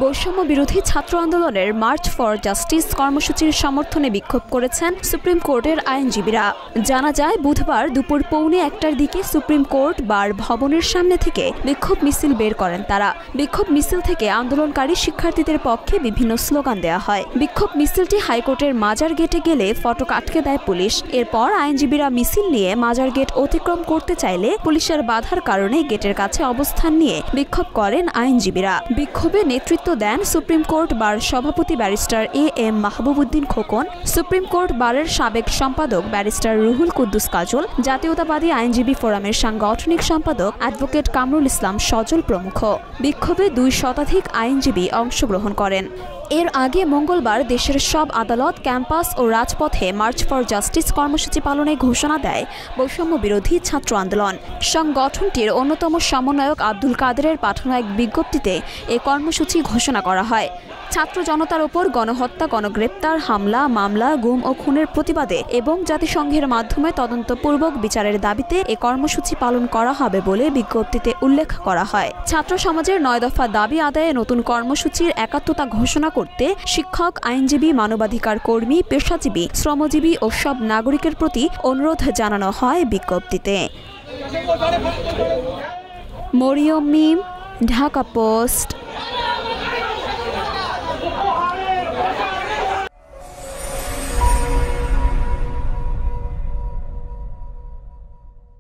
বৈষম্য বিরোধী ছাত্র আন্দোলনের মার্চ ফর জাস্টিস কর্মসূচির সমর্থনে বিক্ষোভ করেছেন সুপ্রিম কোর্টের আইনজীবীরা। জানা যায়, বুধবার দুপুর 1:45টার দিকে সুপ্রিম কোর্ট বার ভবনের সামনে থেকে বিক্ষোভ মিছিল বের করেন তারা। বিক্ষোভ মিছিল থেকে আন্দোলনকারী শিক্ষার্থীদের পক্ষে বিভিন্ন স্লোগান দেওয়া হয়। বিক্ষোভ মিছিলটি হাইকোর্টের মাজার গেটে গেলে ফটক আটকে দেয় পুলিশ। এরপর আইনজীবীরা মিছিল নিয়ে মাজার গেট অতিক্রম করতে চাইলে পুলিশের বাধার কারণে গেটের কাছে অবস্থান নিয়ে বিক্ষোভ করেন আইনজীবীরা। বিক্ষোভে নেতৃত্ব দেন সুপ্রিম কোর্ট বার সভাপতি barrister AM. Mahbubuddin Khokon, supreme court বারের সাবেক সম্পাদক ব্যারিস্টার রুহুল কুদ্দুস কাজল, জাতীয়তাবাদী আইনজীবী ফোরামের সাংগঠনিক সম্পাদক অ্যাডভোকেট কামরুল ইসলাম সজল প্রমুখ। বিক্ষোভে 2 শতাধিক আইনজীবী অংশগ্রহণ করেন। এর আগে মঙ্গলবার দেশের সব আদালত, ক্যাম্পাস ও রাজপথে মার্চ ফর জাস্টিস কর্মসূচি পালনের ঘোষণা দেয় বৈষম্য বিরোধী ছাত্র আন্দোলন। সংগঠনটির অন্যতম সমন্বয়ক আব্দুল কাদেরের পাঠানো এক বিজ্ঞপ্তিতে এ কর্মসূচি ঘোষণা করা হয়। ছাত্র জনতার ওপর গণহত্যা, গণগ্রেপ্তার, হামলা, মামলা, গুম ও খুনের প্রতিবাদে এবং জাতিসংঘের মাধ্যমে তদন্তপূর্বক বিচারের দাবিতে এ কর্মসূচি পালন করা হবে বলে বিজ্ঞপ্তিতে উল্লেখ করা হয়। ছাত্র সমাজের 9 দফা দাবি আদায়ে নতুন কর্মসূচির একাত্মতা ঘোষণা করতে শিক্ষক, আইনজীবী, মানবাধিকার কর্মী, পেশাজীবী, শ্রমজীবী ও সব নাগরিকের প্রতি অনুরোধ জানানো হয় বিজ্ঞপ্তিতে। মরিয়ম মিম, ঢাকা পোস্ট।